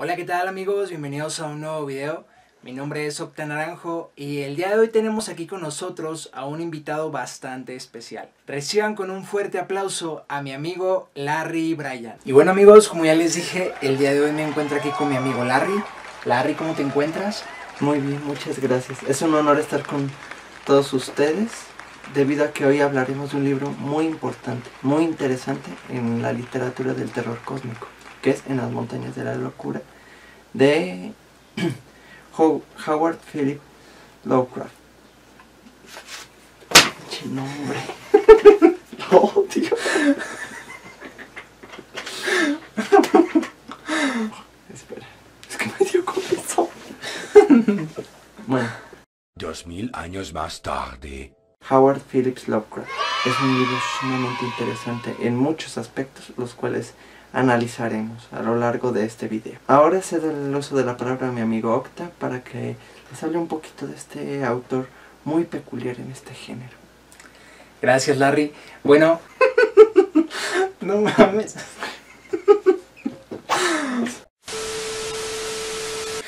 Hola, ¿qué tal amigos? Bienvenidos a un nuevo video. Mi nombre es Octa Naranjo y el día de hoy tenemos aquí con nosotros a un invitado bastante especial. Reciban con un fuerte aplauso a mi amigo Larry Bryan. Y bueno amigos, como ya les dije, el día de hoy me encuentro aquí con mi amigo Larry. Larry, ¿cómo te encuentras? Muy bien, muchas gracias. Es un honor estar con todos ustedes, debido a que hoy hablaremos de un libro muy importante, muy interesante en la literatura del terror cósmico, que es En las montañas de la locura, de Howard Phillips Lovecraft. ¡Qué nombre! ¡Oh, tío! Espera, es que me dio comezón. Bueno. 2000 años más tarde. Howard Phillips Lovecraft es un libro sumamente interesante en muchos aspectos, los cuales analizaremos a lo largo de este video. Ahora cedo el uso de la palabra a mi amigo Octa para que les hable un poquito de este autor muy peculiar en este género. Gracias, Larry. Bueno, no mames.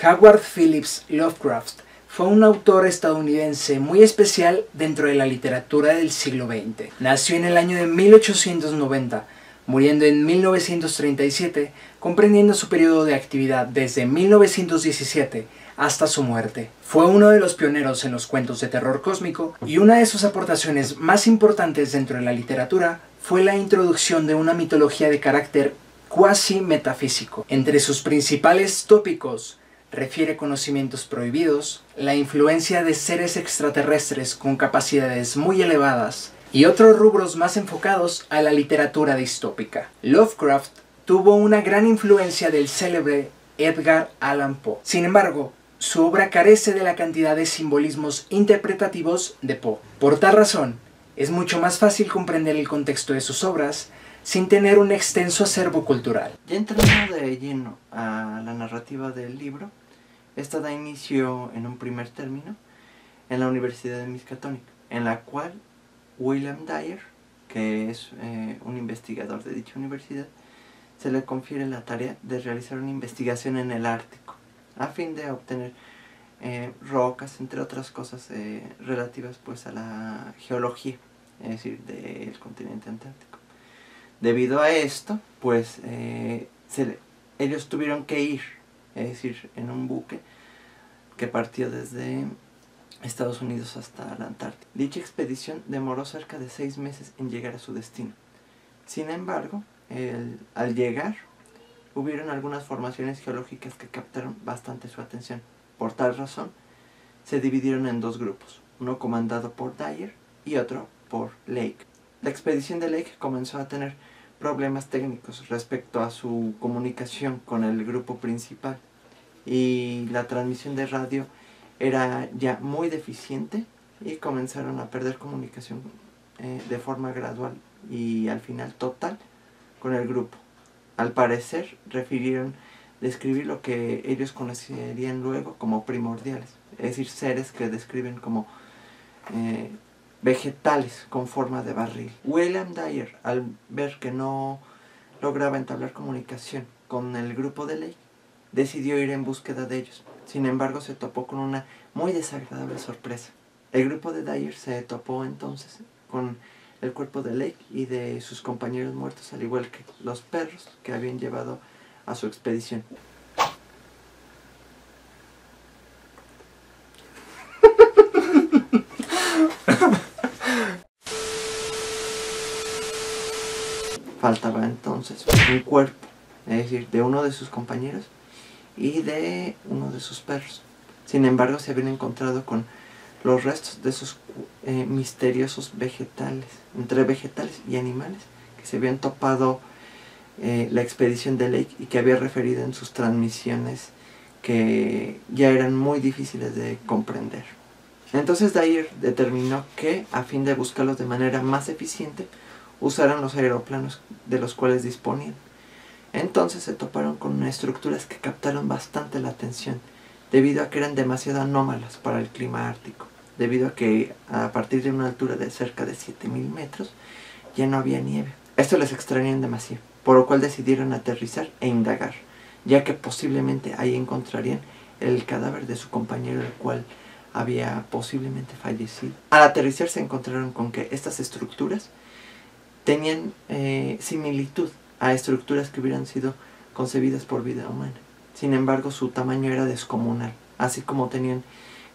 Howard Phillips Lovecraft fue un autor estadounidense muy especial dentro de la literatura del siglo XX. Nació en el año de 1890, muriendo en 1937, comprendiendo su periodo de actividad desde 1917 hasta su muerte. Fue uno de los pioneros en los cuentos de terror cósmico y una de sus aportaciones más importantes dentro de la literatura fue la introducción de una mitología de carácter cuasi metafísico. Entre sus principales tópicos refiere conocimientos prohibidos, la influencia de seres extraterrestres con capacidades muy elevadas y otros rubros más enfocados a la literatura distópica. Lovecraft tuvo una gran influencia del célebre Edgar Allan Poe. Sin embargo, su obra carece de la cantidad de simbolismos interpretativos de Poe. Por tal razón, es mucho más fácil comprender el contexto de sus obras sin tener un extenso acervo cultural. Ya entrando de lleno a la narrativa del libro, esta da inicio en un primer término en la Universidad de Miskatonic, en la cual William Dyer, que es un investigador de dicha universidad, se le confiere la tarea de realizar una investigación en el Ártico, a fin de obtener rocas, entre otras cosas relativas pues a la geología, es decir, del continente antártico. Debido a esto, pues ellos tuvieron que ir, es decir, en un buque que partió desde Estados Unidos hasta la Antártida. Dicha expedición demoró cerca de 6 meses en llegar a su destino. Sin embargo, al llegar, hubieron algunas formaciones geológicas que captaron bastante su atención. Por tal razón, se dividieron en dos grupos, uno comandado por Dyer y otro por Lake. La expedición de Lake comenzó a tener problemas técnicos respecto a su comunicación con el grupo principal, y la transmisión de radio era ya muy deficiente y comenzaron a perder comunicación de forma gradual y al final total con el grupo. Al parecer refirieron describir lo que ellos conocerían luego como primordiales, es decir, seres que describen como vegetales con forma de barril. William Dyer, al ver que no lograba entablar comunicación con el grupo de Lake, decidió ir en búsqueda de ellos. Sin embargo, se topó con una muy desagradable sorpresa. El grupo de Dyer se topó entonces con el cuerpo de Lake y de sus compañeros muertos, al igual que los perros que habían llevado a su expedición. Faltaba entonces un cuerpo, es decir, de uno de sus compañeros y de uno de sus perros. Sin embargo, se habían encontrado con los restos de esos misteriosos vegetales, entre vegetales y animales, que se habían topado la expedición de Lake y que había referido en sus transmisiones que ya eran muy difíciles de comprender. Entonces Dyer determinó que, a fin de buscarlos de manera más eficiente, usaran los aeroplanos de los cuales disponían. Entonces se toparon con estructuras que captaron bastante la atención, debido a que eran demasiado anómalas para el clima ártico, debido a que a partir de una altura de cerca de 7000 metros ya no había nieve. Esto les extrañó demasiado, por lo cual decidieron aterrizar e indagar, ya que posiblemente ahí encontrarían el cadáver de su compañero, el cual había posiblemente fallecido. Al aterrizar se encontraron con que estas estructuras tenían similitud a estructuras que hubieran sido concebidas por vida humana. Sin embargo, su tamaño era descomunal, así como tenían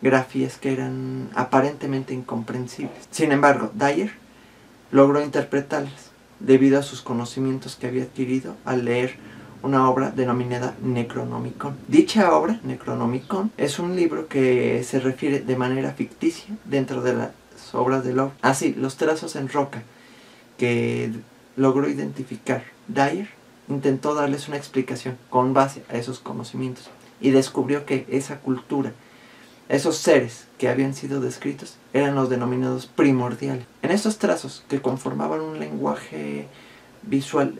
grafías que eran aparentemente incomprensibles. Sin embargo, Dyer logró interpretarlas debido a sus conocimientos que había adquirido al leer una obra denominada Necronomicon. Dicha obra, Necronomicon, es un libro que se refiere de manera ficticia dentro de las obras de Lovecraft. Así, los trazos en roca que logró identificar Dyer intentó darles una explicación con base a esos conocimientos y descubrió que esa cultura, esos seres que habían sido descritos, eran los denominados primordiales. En estos trazos, que conformaban un lenguaje visual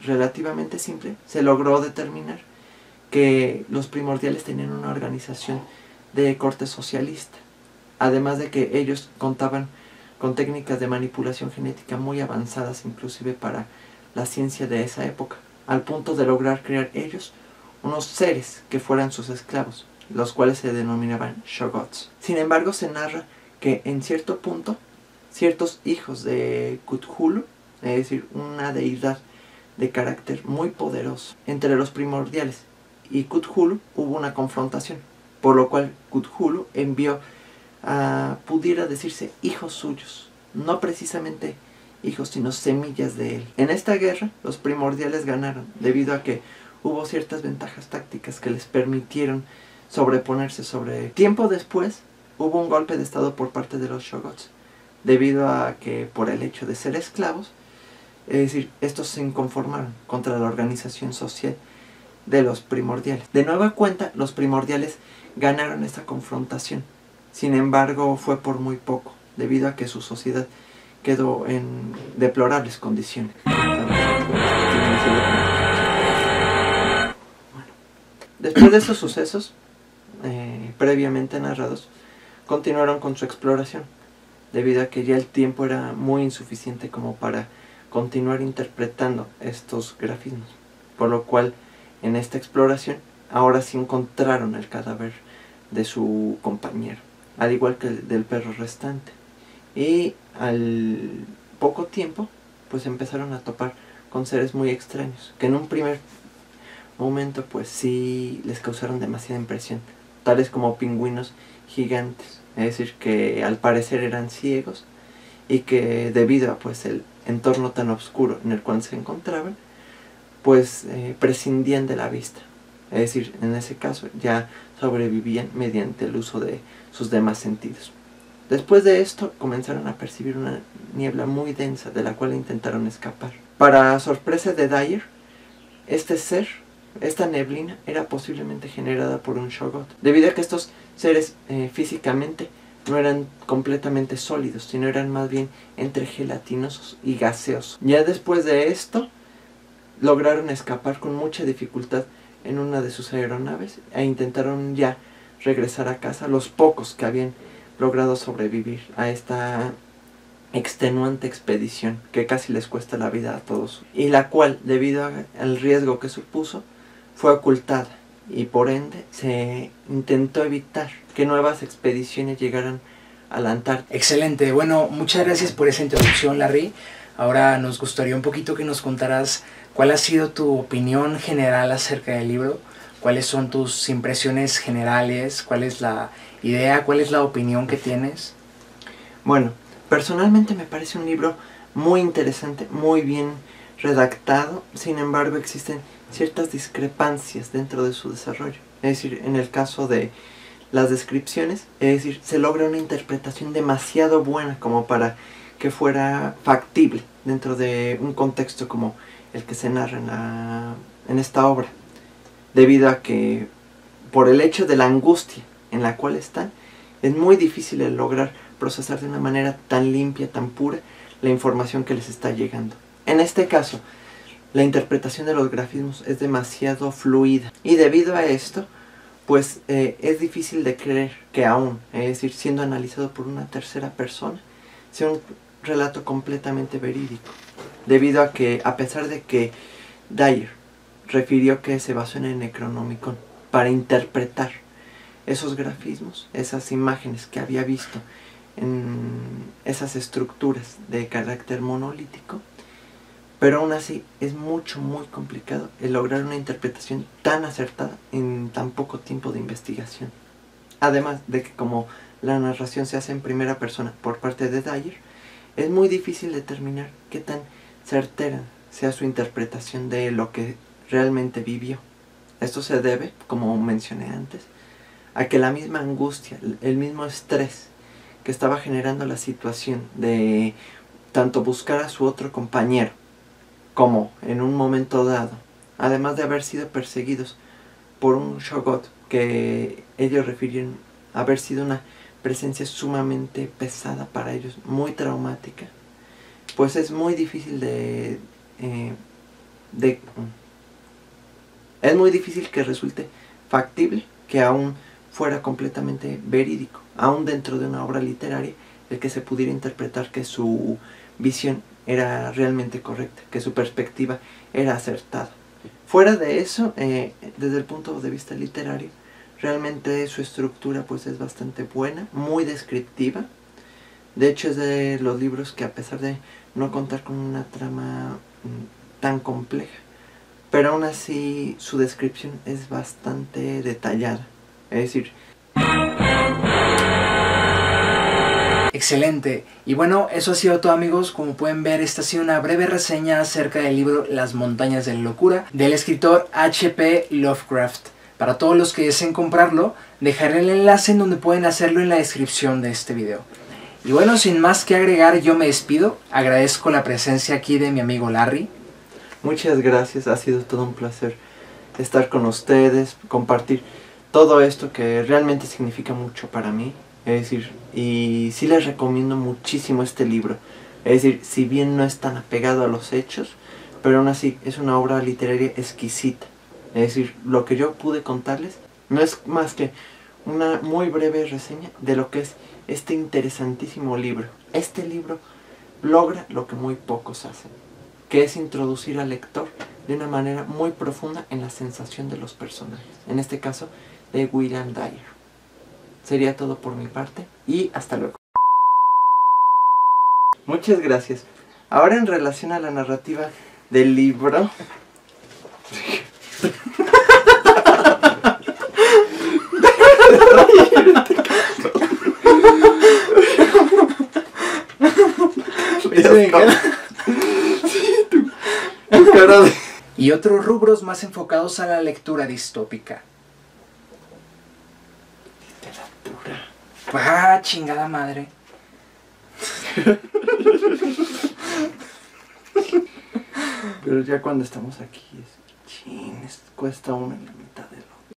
relativamente simple, se logró determinar que los primordiales tenían una organización de corte socialista, además de que ellos contaban con técnicas de manipulación genética muy avanzadas, inclusive para la ciencia de esa época, al punto de lograr crear ellos unos seres que fueran sus esclavos, los cuales se denominaban Shoggoths. Sin embargo, se narra que en cierto punto, ciertos hijos de Cthulhu, es decir, una deidad de carácter muy poderoso, entre los primordiales y Cthulhu hubo una confrontación, por lo cual Cthulhu envió a, pudiera decirse, hijos suyos, no precisamente hijos, sino semillas de él. En esta guerra, los primordiales ganaron, debido a que hubo ciertas ventajas tácticas que les permitieron sobreponerse sobre... Tiempo después, hubo un golpe de estado por parte de los Shoggoths, debido a que por el hecho de ser esclavos, es decir, estos se inconformaron contra la organización social de los primordiales. De nueva cuenta, los primordiales ganaron esta confrontación. Sin embargo, fue por muy poco, debido a que su sociedad quedó en deplorables condiciones. Después de esos sucesos, previamente narrados, continuaron con su exploración, debido a que ya el tiempo era muy insuficiente como para continuar interpretando estos grafismos, por lo cual en esta exploración ahora sí encontraron el cadáver de su compañero, al igual que el del perro restante, y al poco tiempo pues empezaron a topar con seres muy extraños, que en un primer momento pues sí les causaron demasiada impresión, tales como pingüinos gigantes, es decir, que al parecer eran ciegos y que debido a pues el entorno tan oscuro en el cual se encontraban, pues prescindían de la vista, es decir, en ese caso ya sobrevivían mediante el uso de sus demás sentidos. Después de esto comenzaron a percibir una niebla muy densa de la cual intentaron escapar. Para sorpresa de Dyer, esta neblina era posiblemente generada por un Shoggoth, debido a que estos seres físicamente no eran completamente sólidos, sino eran más bien entre gelatinosos y gaseosos. Ya después de esto, lograron escapar con mucha dificultad en una de sus aeronaves e intentaron ya regresar a casa, los pocos que habían logrado sobrevivir a esta extenuante expedición que casi les cuesta la vida a todos, y la cual, debido al riesgo que supuso, fue ocultada, y por ende se intentó evitar que nuevas expediciones llegaran a la Antártida. Excelente, bueno, muchas gracias por esa introducción, Larry. Ahora nos gustaría un poquito que nos contaras cuál ha sido tu opinión general acerca del libro, cuáles son tus impresiones generales, cuál es la idea, cuál es la opinión que tienes. Bueno, personalmente me parece un libro muy interesante, muy bien redactado. Sin embargo, existen ciertas discrepancias dentro de su desarrollo. Es decir, en el caso de las descripciones, es decir, se logra una interpretación demasiado buena como para que fuera factible dentro de un contexto como el que se narra en esta obra, debido a que por el hecho de la angustia en la cual están, es muy difícil el lograr procesar de una manera tan limpia, tan pura, la información que les está llegando. En este caso, la interpretación de los grafismos es demasiado fluida, y debido a esto, pues es difícil de creer que aún, es decir, siendo analizado por una tercera persona, sea un relato completamente verídico, debido a que, a pesar de que Dyer refirió que se basó en el Necronomicon para interpretar esos grafismos, esas imágenes que había visto en esas estructuras de carácter monolítico, pero aún así es muy complicado el lograr una interpretación tan acertada en tan poco tiempo de investigación. Además de que como la narración se hace en primera persona por parte de Dyer, es muy difícil determinar qué tan certera sea su interpretación de lo que realmente vivió. Esto se debe, como mencioné antes, a que la misma angustia, el mismo estrés que estaba generando la situación de tanto buscar a su otro compañero como en un momento dado, además de haber sido perseguidos por un Shoggoth que ellos refirieron haber sido una presencia sumamente pesada para ellos, muy traumática, pues es muy difícil es muy difícil que resulte factible que aún fuera completamente verídico, aún dentro de una obra literaria, el que se pudiera interpretar que su visión era realmente correcta, que su perspectiva era acertada. Fuera de eso, desde el punto de vista literario, realmente su estructura pues es bastante buena, muy descriptiva. De hecho es de los libros que, a pesar de no contar con una trama tan compleja, pero aún así su descripción es bastante detallada. Es decir, excelente. Y bueno, eso ha sido todo, amigos. Como pueden ver, esta ha sido una breve reseña acerca del libro Las montañas de la locura del escritor H.P. Lovecraft. Para todos los que deseen comprarlo, dejaré el enlace en donde pueden hacerlo en la descripción de este video. Y bueno, sin más que agregar, yo me despido. Agradezco la presencia aquí de mi amigo Larry. Muchas gracias, ha sido todo un placer estar con ustedes, compartir todo esto que realmente significa mucho para mí. Es decir, y sí les recomiendo muchísimo este libro. Es decir, si bien no es tan apegado a los hechos, pero aún así es una obra literaria exquisita. Es decir, lo que yo pude contarles no es más que una muy breve reseña de lo que es este interesantísimo libro. Este libro logra lo que muy pocos hacen, que es introducir al lector de una manera muy profunda en la sensación de los personajes. En este caso, de William Dyer. Sería todo por mi parte y hasta luego. Muchas gracias. Ahora, en relación a la narrativa del libro... Y otros rubros más enfocados a la lectura distópica. Literatura. ¡Ah, chingada madre! Pero ya cuando estamos aquí, cuesta uno en la mitad de lo